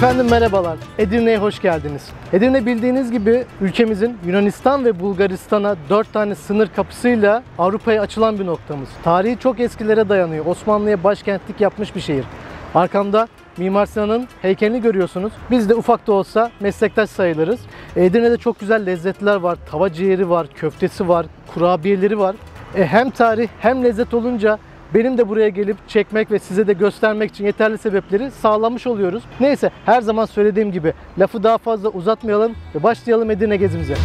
Efendim merhabalar, Edirne'ye hoş geldiniz. Edirne bildiğiniz gibi ülkemizin Yunanistan ve Bulgaristan'a 4 tane sınır kapısıyla Avrupa'ya açılan bir noktamız. Tarihi çok eskilere dayanıyor. Osmanlı'ya başkentlik yapmış bir şehir. Arkamda Mimar Sinan'ın heykelini görüyorsunuz. Biz de ufak da olsa meslektaş sayılırız. Edirne'de çok güzel lezzetler var. Tava ciğeri var, köftesi var, kurabiyeleri var. Hem tarih hem lezzet olunca benim de buraya gelip çekmek ve size de göstermek için yeterli sebepleri sağlamış oluyoruz. Neyse, her zaman söylediğim gibi lafı daha fazla uzatmayalım ve başlayalım Edirne gezimize.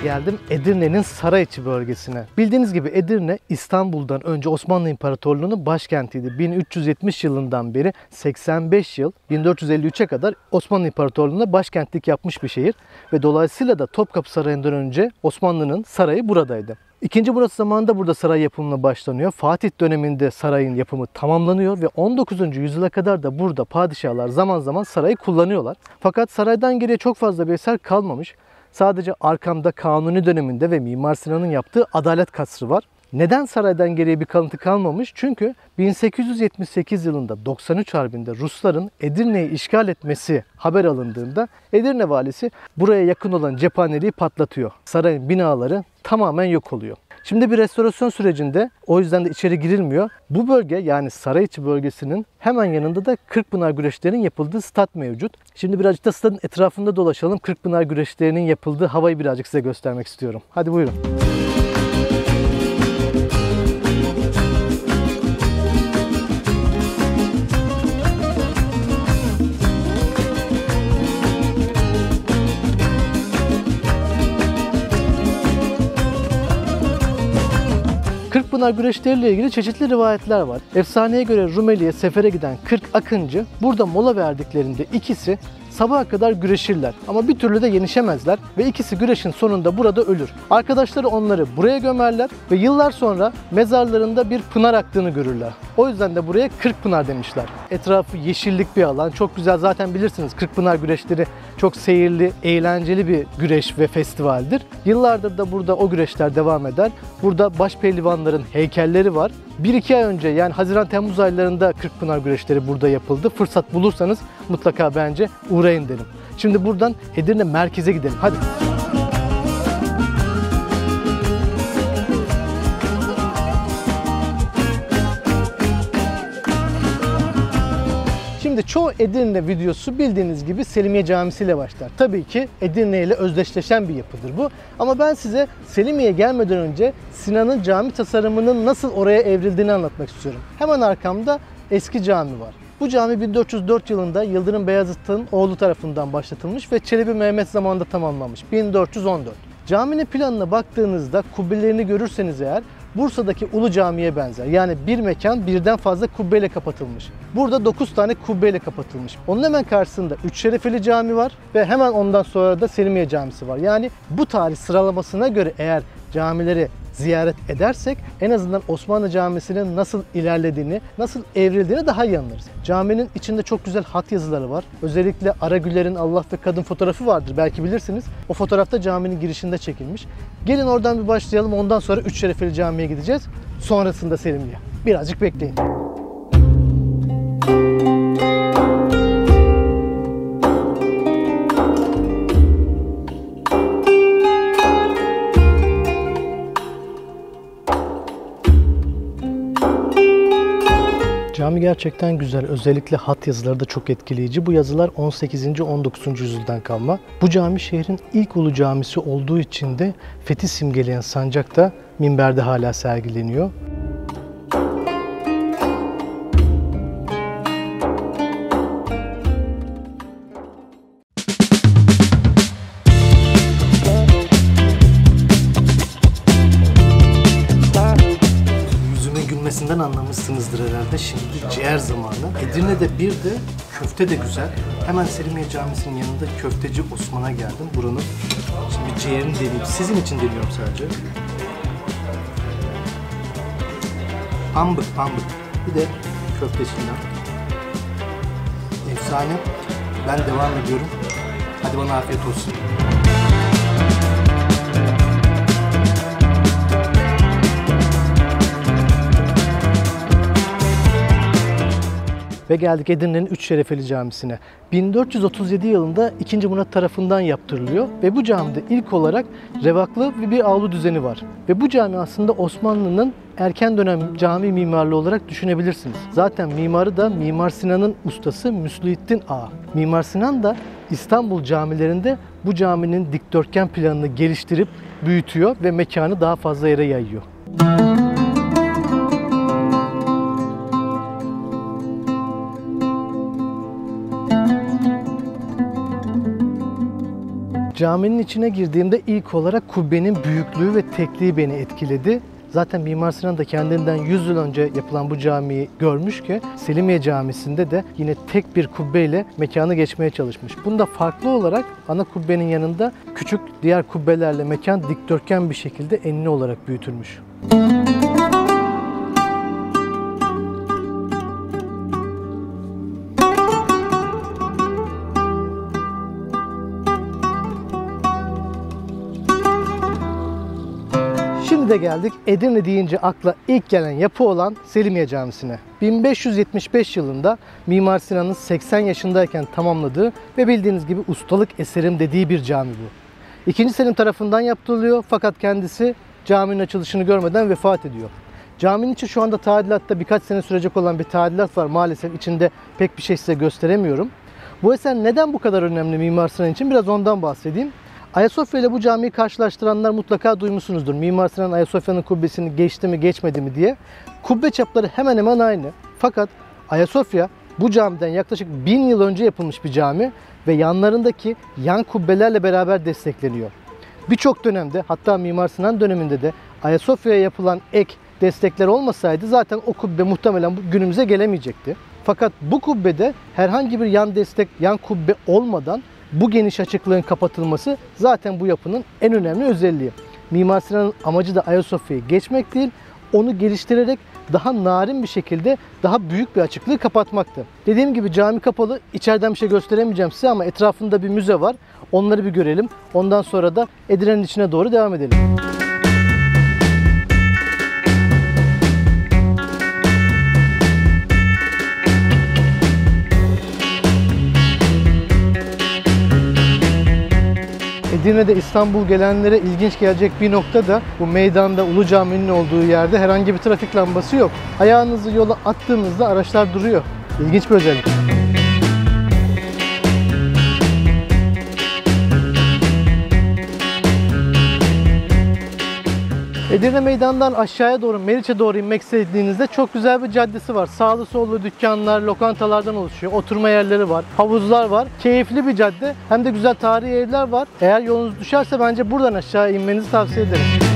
Geldim Edirne'nin Sarayiçi bölgesine. Bildiğiniz gibi Edirne İstanbul'dan önce Osmanlı İmparatorluğu'nun başkentiydi. 1370 yılından beri 85 yıl 1453'e kadar Osmanlı İmparatorluğu'na başkentlik yapmış bir şehir ve dolayısıyla da Topkapı Sarayı'ndan önce Osmanlı'nın sarayı buradaydı. İkinci Murat zamanında burada saray yapımına başlanıyor. Fatih döneminde sarayın yapımı tamamlanıyor ve 19. yüzyıla kadar da burada padişahlar zaman zaman sarayı kullanıyorlar. Fakat saraydan geriye çok fazla bir eser kalmamış. Sadece arkamda Kanuni döneminde ve Mimar Sinan'ın yaptığı Adalet Kasrı var. Neden saraydan geriye bir kalıntı kalmamış? Çünkü 1878 yılında 93 Harbi'nde Rusların Edirne'yi işgal etmesi haber alındığında Edirne valisi buraya yakın olan cephaneliği patlatıyor. Sarayın binaları tamamen yok oluyor. Şimdi bir restorasyon sürecinde, o yüzden de içeri girilmiyor. Bu bölge, yani Sarayiçi bölgesinin hemen yanında da Kırkpınar güreşlerinin yapıldığı stat mevcut. Şimdi birazcık da stadın etrafında dolaşalım. Kırkpınar güreşlerinin yapıldığı havayı birazcık size göstermek istiyorum. Hadi buyurun. Kırkpınar güreşleriyle ilgili çeşitli rivayetler var. Efsaneye göre Rumeli'ye sefere giden 40 akıncı burada mola verdiklerinde ikisi sabaha kadar güreşirler ama bir türlü de yenişemezler ve ikisi güreşin sonunda burada ölür. Arkadaşları onları buraya gömerler ve yıllar sonra mezarlarında bir pınar aktığını görürler. O yüzden de buraya Kırkpınar demişler. Etrafı yeşillik bir alan. Çok güzel, zaten bilirsiniz Kırkpınar güreşleri çok seyirli, eğlenceli bir güreş ve festivaldir. Yıllardır da burada o güreşler devam eder. Burada baş pehlivanların heykelleri var. 1-2 ay önce, yani Haziran-Temmuz aylarında Kırkpınar güreşleri burada yapıldı. Fırsat bulursanız mutlaka bence uğrayın derim. Şimdi buradan Edirne merkeze gidelim. Hadi. Şimdi çoğu Edirne videosu bildiğiniz gibi Selimiye Camisi ile başlar. Tabii ki Edirne ile özdeşleşen bir yapıdır bu. Ama ben size Selimiye'ye gelmeden önce Sinan'ın cami tasarımının nasıl oraya evrildiğini anlatmak istiyorum. Hemen arkamda eski cami var. Bu cami 1404 yılında Yıldırım Beyazıt'ın oğlu tarafından başlatılmış ve Çelebi Mehmet zamanında tamamlanmış. 1414. Caminin planına baktığınızda kubbelerini görürseniz eğer Bursa'daki Ulu Cami'ye benzer. Yani bir mekan birden fazla kubbeyle kapatılmış. Burada 9 tane kubbeyle kapatılmış. Onun hemen karşısında 3 Şerefeli Cami var ve hemen ondan sonra da Selimiye Camisi var. Yani bu tarih sıralamasına göre eğer camileri ziyaret edersek en azından Osmanlı Camisi'nin nasıl ilerlediğini, nasıl evrildiğini daha iyi anlarız. Caminin içinde çok güzel hat yazıları var. Özellikle Aragüler'in Allah ve Kadın fotoğrafı vardır, belki bilirsiniz. O fotoğrafta caminin girişinde çekilmiş. Gelin oradan bir başlayalım, ondan sonra 3 Şerefeli Cami'ye gideceğiz. Sonrasında Selimiye. Birazcık bekleyin. Cami gerçekten güzel. Özellikle hat yazıları da çok etkileyici. Bu yazılar 18. 19. yüzyıldan kalma. Bu cami şehrin ilk ulu camisi olduğu için de fethi simgeleyen sancak da minberde hala sergileniyor. Anlamışsınızdır herhalde. Şimdi ciğer zamanı. Edirne'de bir de köfte de güzel. Hemen Selimiye Camisi'nin yanında Köfteci Osman'a geldim. Buranın şimdi ciğerini deneyeyim. Sizin için deniyorum sadece. Pambık. Bir de köftesinden. Efsane. Ben devam ediyorum. Hadi bana afiyet olsun. Ve geldik Edirne'nin Üç Şerefeli Camisi'ne. 1437 yılında 2. Murat tarafından yaptırılıyor ve bu camide ilk olarak revaklı bir avlu düzeni var. Ve bu cami aslında Osmanlı'nın erken dönem cami mimarlığı olarak düşünebilirsiniz. Zaten mimarı da Mimar Sinan'ın ustası Müslühiddin Ağa. Mimar Sinan da İstanbul camilerinde bu caminin dikdörtgen planını geliştirip büyütüyor ve mekanı daha fazla yere yayıyor. Caminin içine girdiğimde ilk olarak kubbenin büyüklüğü ve tekliği beni etkiledi. Zaten Mimar Sinan da kendinden 100 yıl önce yapılan bu camiyi görmüş ki Selimiye Camisi'nde de yine tek bir kubbeyle mekanı geçmeye çalışmış. Bunda farklı olarak ana kubbenin yanında küçük diğer kubbelerle mekan dikdörtgen bir şekilde enli olarak büyütülmüş. Şimdi de geldik Edirne deyince akla ilk gelen yapı olan Selimiye Camisi'ne. 1575 yılında Mimar Sinan'ın 80 yaşındayken tamamladığı ve bildiğiniz gibi ustalık eserim dediği bir cami bu. II. Selim tarafından yaptırılıyor fakat kendisi caminin açılışını görmeden vefat ediyor. Caminin içi şu anda tadilatta, birkaç sene sürecek olan bir tadilat var. Maalesef içinde pek bir şey size gösteremiyorum. Bu eser neden bu kadar önemli Mimar Sinan için? Biraz ondan bahsedeyim. Ayasofya ile bu camiyi karşılaştıranlar mutlaka duymuşsunuzdur. Mimar Sinan Ayasofya'nın kubbesini geçti mi geçmedi mi diye. Kubbe çapları hemen hemen aynı. Fakat Ayasofya bu camiden yaklaşık 1000 yıl önce yapılmış bir cami ve yanlarındaki yan kubbelerle beraber destekleniyor. Birçok dönemde, hatta Mimar Sinan döneminde de Ayasofya'ya yapılan ek destekler olmasaydı zaten o kubbe muhtemelen günümüze gelemeyecekti. Fakat bu kubbede herhangi bir yan destek, yan kubbe olmadan bu geniş açıklığın kapatılması zaten bu yapının en önemli özelliği. Mimar Sinan'ın amacı da Ayasofya'yı geçmek değil, onu geliştirerek daha narin bir şekilde daha büyük bir açıklığı kapatmaktı. Dediğim gibi cami kapalı, içeriden bir şey gösteremeyeceğim size ama etrafında bir müze var. Onları bir görelim. Ondan sonra da Edirne'nin içine doğru devam edelim. Edirne'de İstanbul gelenlere ilginç gelecek bir nokta da bu meydanda Ulu Cami'nin olduğu yerde herhangi bir trafik lambası yok. Ayağınızı yola attığınızda araçlar duruyor. İlginç bir özellik. Edirne Meydan'dan aşağıya doğru, Meriç'e doğru inmek istediğinizde çok güzel bir caddesi var. Sağlı sollu dükkanlar, lokantalardan oluşuyor. Oturma yerleri var, havuzlar var. Keyifli bir cadde. Hem de güzel tarihi evler var. Eğer yolunuz düşerse bence buradan aşağı inmenizi tavsiye ederim.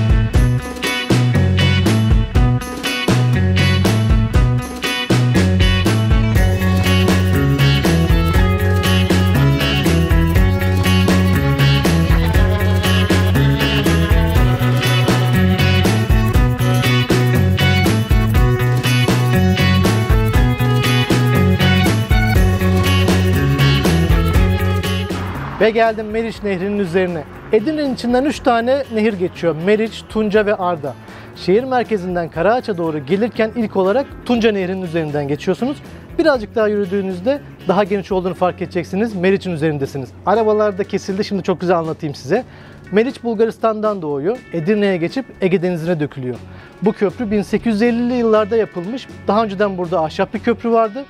Ve geldim Meriç Nehri'nin üzerine. Edirne'nin içinden 3 tane nehir geçiyor. Meriç, Tunca ve Arda. Şehir merkezinden Karaağaç'a doğru gelirken ilk olarak Tunca Nehri'nin üzerinden geçiyorsunuz. Birazcık daha yürüdüğünüzde daha geniş olduğunu fark edeceksiniz. Meriç'in üzerindesiniz. Arabalar da kesildi. Şimdi çok güzel anlatayım size. Meriç Bulgaristan'dan doğuyor. Edirne'ye geçip Ege Denizi'ne dökülüyor. Bu köprü 1850'li yıllarda yapılmış. Daha önceden burada ahşap bir köprü vardı.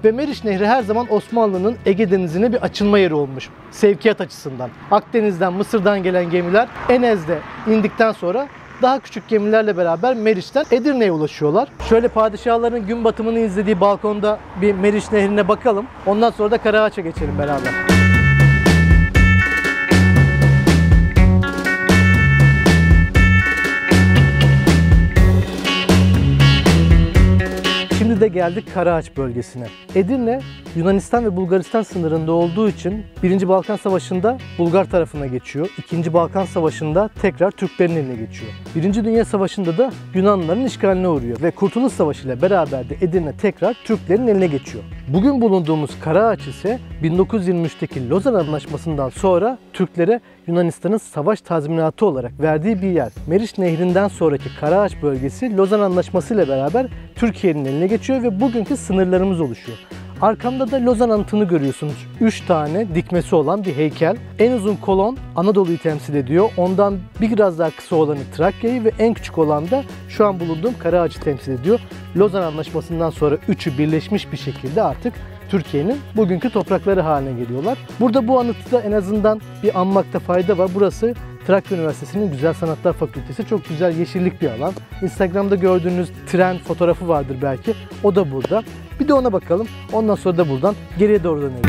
Ve Meriç Nehri her zaman Osmanlı'nın Ege Denizi'ne bir açılma yeri olmuş. Sevkiyat açısından. Akdeniz'den, Mısır'dan gelen gemiler Enez'de indikten sonra daha küçük gemilerle beraber Meriç'ten Edirne'ye ulaşıyorlar. Şöyle padişahların gün batımını izlediği balkonda bir Meriç Nehri'ne bakalım. Ondan sonra da Karaağaç'a geçelim beraber. Şimdi de geldik Karaağaç bölgesine. Edirne, Yunanistan ve Bulgaristan sınırında olduğu için 1. Balkan Savaşı'nda Bulgar tarafına geçiyor. 2. Balkan Savaşı'nda tekrar Türklerin eline geçiyor. 1. Dünya Savaşı'nda da Yunanlıların işgaline uğruyor ve Kurtuluş Savaşı ile beraber de Edirne tekrar Türklerin eline geçiyor. Bugün bulunduğumuz Karaağaç ise 1923'teki Lozan Anlaşması'ndan sonra Türklere Yunanistan'ın savaş tazminatı olarak verdiği bir yer. Meriç Nehri'nden sonraki Karaağaç bölgesi Lozan Anlaşması ile beraber Türkiye'nin eline geçiyor ve bugünkü sınırlarımız oluşuyor. Arkamda da Lozan anıtını görüyorsunuz. 3 tane dikmesi olan bir heykel. En uzun kolon Anadolu'yu temsil ediyor. Ondan biraz daha kısa olanı Trakya'yı ve en küçük olan da şu an bulunduğum Karaağaç'ı temsil ediyor. Lozan Anlaşması'ndan sonra üçü birleşmiş bir şekilde artık Türkiye'nin bugünkü toprakları haline geliyorlar. Burada bu anıtı da en azından bir anmakta fayda var. Burası Trakya Üniversitesi'nin Güzel Sanatlar Fakültesi. Çok güzel yeşillik bir alan. Instagram'da gördüğünüz tren fotoğrafı vardır belki. O da burada. Bir de ona bakalım. Ondan sonra da buradan geriye doğru döneriz.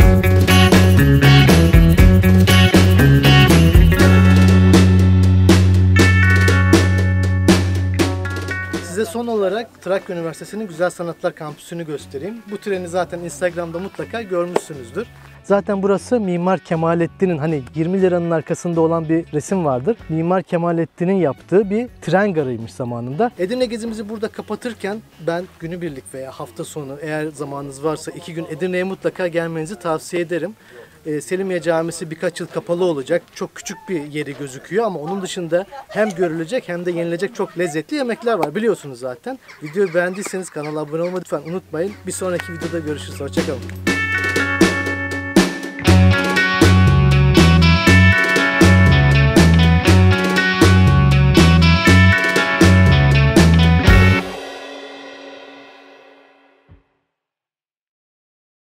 Size son olarak Trakya Üniversitesi'nin Güzel Sanatlar Kampüsü'nü göstereyim. Bu treni zaten Instagram'da mutlaka görmüşsünüzdür. Zaten burası Mimar Kemalettin'in, hani 20 liranın arkasında olan bir resim vardır. Mimar Kemalettin'in yaptığı bir tren garıymış zamanında. Edirne gezimizi burada kapatırken ben günübirlik veya hafta sonu eğer zamanınız varsa 2 gün Edirne'ye mutlaka gelmenizi tavsiye ederim. Selimiye Camisi birkaç yıl kapalı olacak. Çok küçük bir yeri gözüküyor ama onun dışında hem görülecek hem de yenilecek çok lezzetli yemekler var. Biliyorsunuz zaten. Videoyu beğendiyseniz kanala abone olmayı lütfen unutmayın. Bir sonraki videoda görüşürüz. Hoşçakalın.